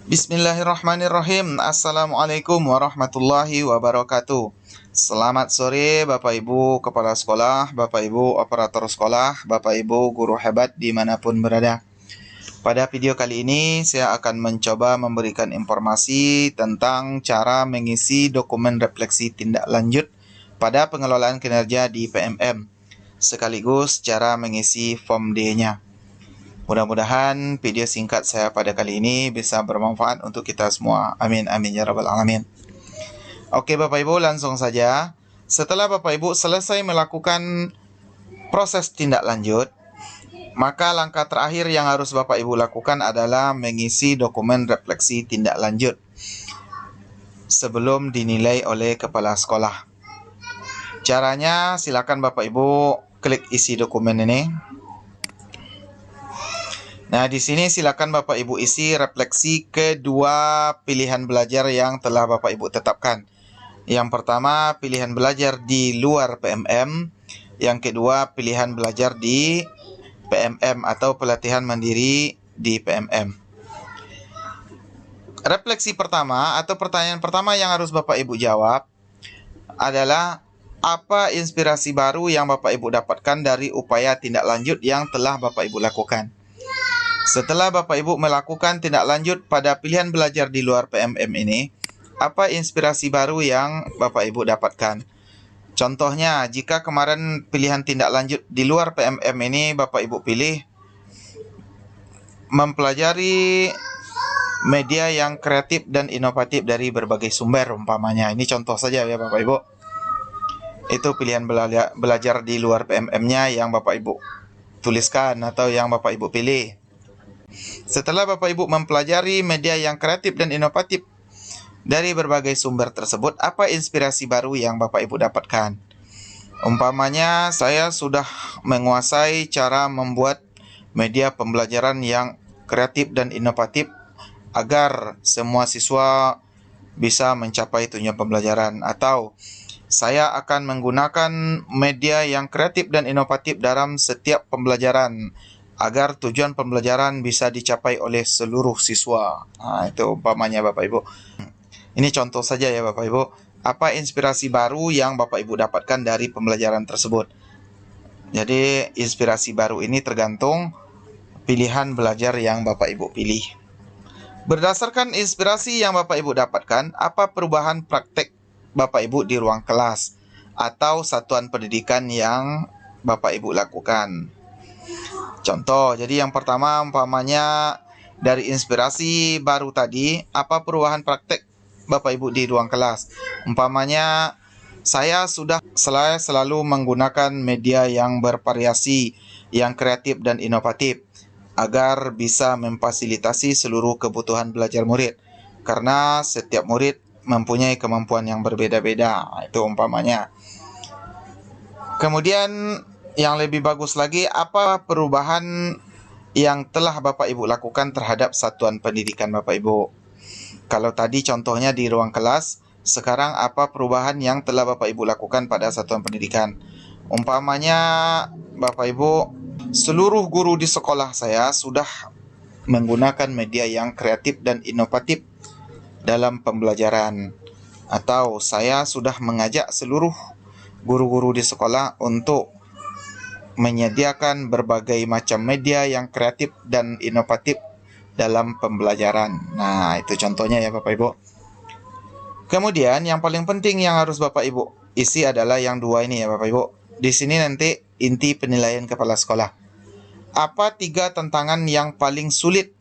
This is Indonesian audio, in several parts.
Bismillahirrahmanirrahim. Assalamualaikum warahmatullahi wabarakatuh. Selamat sore Bapak Ibu Kepala Sekolah, Bapak Ibu Operator Sekolah, Bapak Ibu Guru hebat dimanapun berada. Pada video kali ini saya akan mencoba memberikan informasi tentang cara mengisi dokumen refleksi tindak lanjut pada pengelolaan kinerja di PMM, sekaligus cara mengisi form D-nya. Mudah-mudahan video singkat saya pada kali ini bisa bermanfaat untuk kita semua. Amin, amin, ya rabbal alamin. Oke Bapak Ibu, langsung saja. Setelah Bapak Ibu selesai melakukan proses tindak lanjut, maka langkah terakhir yang harus Bapak Ibu lakukan adalah mengisi dokumen refleksi tindak lanjut sebelum dinilai oleh kepala sekolah. Caranya, silakan Bapak Ibu klik isi dokumen ini. Nah, di sini silakan Bapak Ibu isi refleksi kedua pilihan belajar yang telah Bapak Ibu tetapkan. Yang pertama, pilihan belajar di luar PMM. Yang kedua, pilihan belajar di PMM atau pelatihan mandiri di PMM. Refleksi pertama atau pertanyaan pertama yang harus Bapak Ibu jawab adalah apa inspirasi baru yang Bapak Ibu dapatkan dari upaya tindak lanjut yang telah Bapak Ibu lakukan. Setelah Bapak Ibu melakukan tindak lanjut pada pilihan belajar di luar PMM ini, apa inspirasi baru yang Bapak Ibu dapatkan? Contohnya, jika kemarin pilihan tindak lanjut di luar PMM ini Bapak Ibu pilih mempelajari media yang kreatif dan inovatif dari berbagai sumber umpamanya. Ini contoh saja ya Bapak Ibu. Itu pilihan belajar di luar PMM-nya yang Bapak Ibu tuliskan atau yang Bapak Ibu pilih. Setelah Bapak Ibu mempelajari media yang kreatif dan inovatif dari berbagai sumber tersebut, apa inspirasi baru yang Bapak Ibu dapatkan? Umpamanya, saya sudah menguasai cara membuat media pembelajaran yang kreatif dan inovatif agar semua siswa bisa mencapai tujuan pembelajaran. Atau, saya akan menggunakan media yang kreatif dan inovatif dalam setiap pembelajaran agar tujuan pembelajaran bisa dicapai oleh seluruh siswa. Nah, itu umpamanya Bapak Ibu. Ini contoh saja ya Bapak Ibu. Apa inspirasi baru yang Bapak Ibu dapatkan dari pembelajaran tersebut? Jadi, inspirasi baru ini tergantung pilihan belajar yang Bapak Ibu pilih. Berdasarkan inspirasi yang Bapak Ibu dapatkan, apa perubahan praktek Bapak Ibu di ruang kelas atau satuan pendidikan yang Bapak Ibu lakukan? Contoh, jadi yang pertama umpamanya dari inspirasi baru tadi, apa perubahan praktek Bapak Ibu di ruang kelas? Umpamanya saya sudah selalu menggunakan media yang bervariasi, yang kreatif dan inovatif agar bisa memfasilitasi seluruh kebutuhan belajar murid. Karena setiap murid mempunyai kemampuan yang berbeda-beda. Itu umpamanya. Kemudian yang lebih bagus lagi, apa perubahan yang telah Bapak Ibu lakukan terhadap satuan pendidikan Bapak Ibu? Kalau tadi contohnya di ruang kelas, sekarang apa perubahan yang telah Bapak Ibu lakukan pada satuan pendidikan? Umpamanya Bapak Ibu, seluruh guru di sekolah saya sudah menggunakan media yang kreatif dan inovatif dalam pembelajaran. Atau saya sudah mengajak seluruh guru-guru di sekolah untuk menyediakan berbagai macam media yang kreatif dan inovatif dalam pembelajaran. Nah, itu contohnya ya Bapak Ibu. Kemudian yang paling penting yang harus Bapak Ibu isi adalah yang dua ini ya Bapak Ibu. Di sini nanti inti penilaian kepala sekolah. Apa 3 tantangan yang paling sulit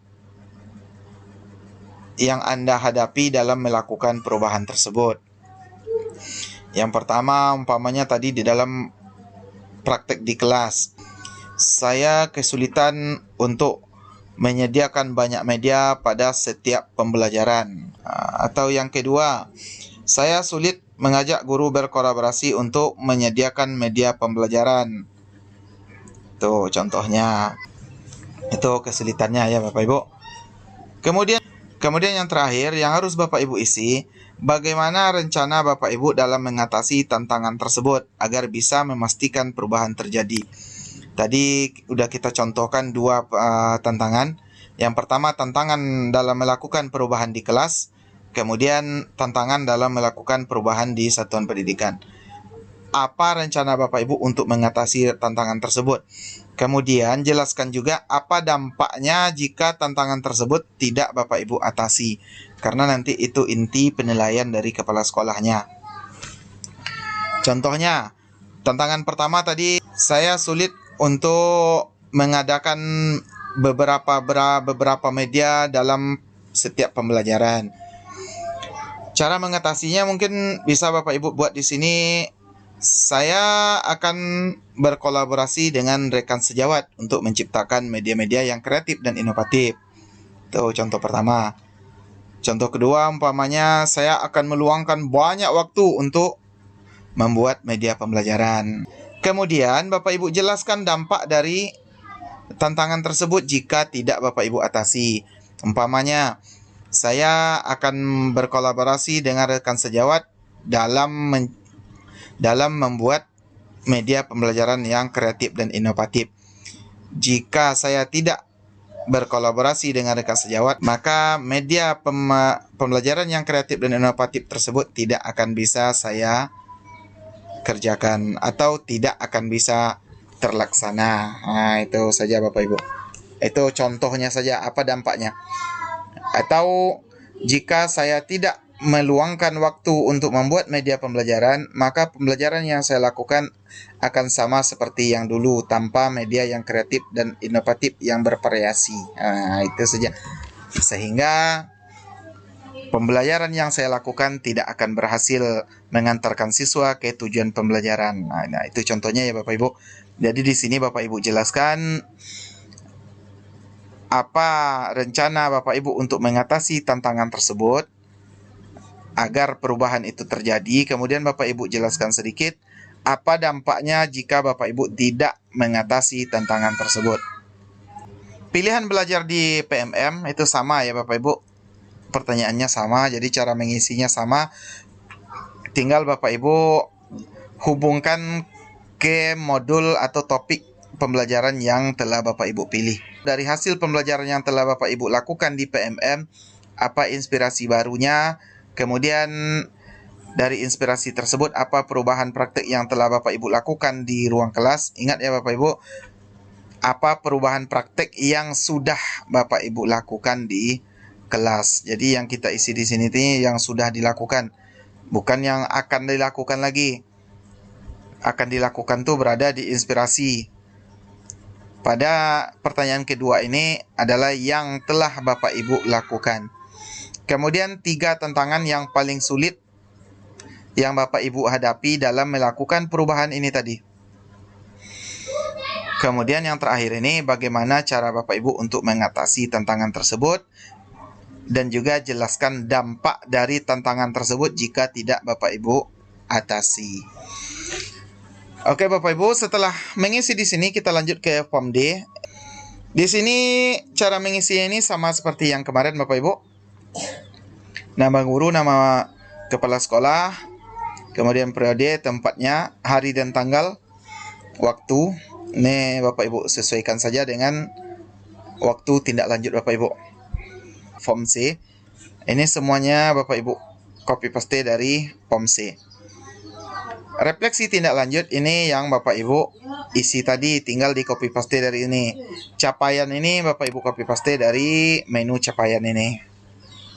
yang Anda hadapi dalam melakukan perubahan tersebut? Yang pertama umpamanya tadi di dalam praktek di kelas, saya kesulitan untuk menyediakan banyak media pada setiap pembelajaran. Atau yang kedua, saya sulit mengajak guru berkolaborasi untuk menyediakan media pembelajaran. Itu contohnya. Itu kesulitannya ya Bapak Ibu. Kemudian yang terakhir yang harus Bapak Ibu isi, bagaimana rencana Bapak Ibu dalam mengatasi tantangan tersebut agar bisa memastikan perubahan terjadi. Tadi udah kita contohkan 2 tantangan. Yang pertama, tantangan dalam melakukan perubahan di kelas, kemudian tantangan dalam melakukan perubahan di satuan pendidikan. Apa rencana Bapak Ibu untuk mengatasi tantangan tersebut? Kemudian jelaskan juga apa dampaknya jika tantangan tersebut tidak Bapak Ibu atasi. Karena nanti itu inti penilaian dari kepala sekolahnya. Contohnya, tantangan pertama tadi, saya sulit untuk mengadakan beberapa media dalam setiap pembelajaran. Cara mengatasinya mungkin bisa Bapak Ibu buat di sini. Saya akan berkolaborasi dengan rekan sejawat untuk menciptakan media-media yang kreatif dan inovatif. Itu contoh pertama. Contoh kedua, umpamanya saya akan meluangkan banyak waktu untuk membuat media pembelajaran. Kemudian Bapak Ibu jelaskan dampak dari tantangan tersebut jika tidak Bapak Ibu atasi. Umpamanya, saya akan berkolaborasi dengan rekan sejawat dalam membuat media pembelajaran yang kreatif dan inovatif. Jika saya tidak berkolaborasi dengan rekan sejawat, maka media pembelajaran yang kreatif dan inovatif tersebut tidak akan bisa saya kerjakan atau tidak akan bisa terlaksana. Nah, itu saja Bapak Ibu. Itu contohnya saja apa dampaknya. Atau jika saya tidak meluangkan waktu untuk membuat media pembelajaran, maka pembelajaran yang saya lakukan akan sama seperti yang dulu tanpa media yang kreatif dan inovatif yang bervariasi. Nah, itu saja. Sehingga pembelajaran yang saya lakukan tidak akan berhasil mengantarkan siswa ke tujuan pembelajaran. Nah, itu contohnya ya Bapak Ibu. Jadi di sini Bapak Ibu jelaskan apa rencana Bapak Ibu untuk mengatasi tantangan tersebut agar perubahan itu terjadi. Kemudian Bapak Ibu jelaskan sedikit apa dampaknya jika Bapak Ibu tidak mengatasi tantangan tersebut. Pilihan belajar di PMM itu sama ya Bapak Ibu. Pertanyaannya sama, jadi cara mengisinya sama. Tinggal Bapak Ibu hubungkan ke modul atau topik pembelajaran yang telah Bapak Ibu pilih. Dari hasil pembelajaran yang telah Bapak Ibu lakukan di PMM, apa inspirasi barunya? Kemudian dari inspirasi tersebut, apa perubahan praktik yang telah Bapak Ibu lakukan di ruang kelas? Ingat ya Bapak Ibu, apa perubahan praktik yang sudah Bapak Ibu lakukan di kelas. Jadi yang kita isi di sini yang sudah dilakukan, bukan yang akan dilakukan lagi. Akan dilakukan tuh berada di inspirasi. Pada pertanyaan kedua ini adalah yang telah Bapak Ibu lakukan. Kemudian 3 tantangan yang paling sulit yang Bapak Ibu hadapi dalam melakukan perubahan ini tadi. Kemudian yang terakhir ini bagaimana cara Bapak Ibu untuk mengatasi tantangan tersebut, dan juga jelaskan dampak dari tantangan tersebut jika tidak Bapak Ibu atasi. Oke Bapak Ibu, setelah mengisi di sini kita lanjut ke form D. Di sini cara mengisinya ini sama seperti yang kemarin Bapak Ibu. Nama guru, nama kepala sekolah, kemudian periode, tempatnya, hari dan tanggal, waktu. Ini Bapak Ibu sesuaikan saja dengan waktu tindak lanjut Bapak Ibu. Form C. Ini semuanya Bapak Ibu copy paste dari form C. Refleksi tindak lanjut ini yang Bapak Ibu isi tadi, tinggal di copy paste dari ini. Capaian ini Bapak Ibu copy paste dari menu capaian ini.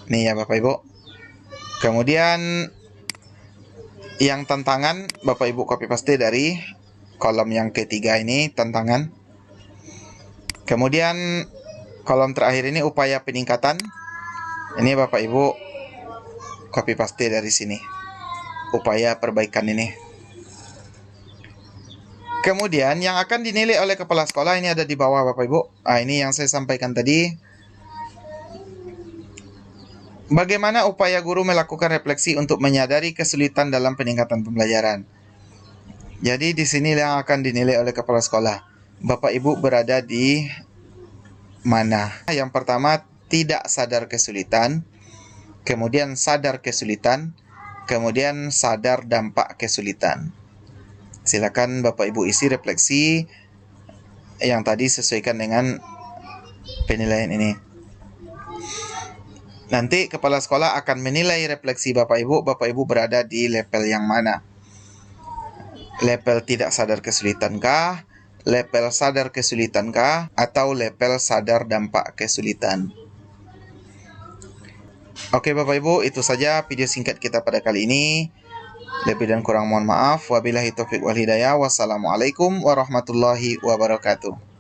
Nih ya Bapak Ibu. Kemudian yang tantangan Bapak Ibu copy paste dari kolom yang ketiga ini, tantangan. Kemudian kolom terakhir ini upaya peningkatan. Ini Bapak Ibu copy paste dari sini. Upaya perbaikan ini. Kemudian yang akan dinilai oleh kepala sekolah ini ada di bawah Bapak Ibu. Ini yang saya sampaikan tadi. Bagaimana upaya guru melakukan refleksi untuk menyadari kesulitan dalam peningkatan pembelajaran. Jadi di sini yang akan dinilai oleh kepala sekolah. Bapak Ibu berada di mana? Yang pertama, tidak sadar kesulitan. Kemudian sadar kesulitan. Kemudian sadar dampak kesulitan. Silakan Bapak Ibu isi refleksi yang tadi sesuaikan dengan penilaian ini. Nanti kepala sekolah akan menilai refleksi Bapak Ibu berada di level yang mana. Level tidak sadar kesulitankah, level sadar kesulitankah, atau level sadar dampak kesulitan. Oke Bapak Ibu, itu saja video singkat kita pada kali ini. Lebih dan kurang mohon maaf. Wabillahi taufiq wal hidayah. Wassalamualaikum warahmatullahi wabarakatuh.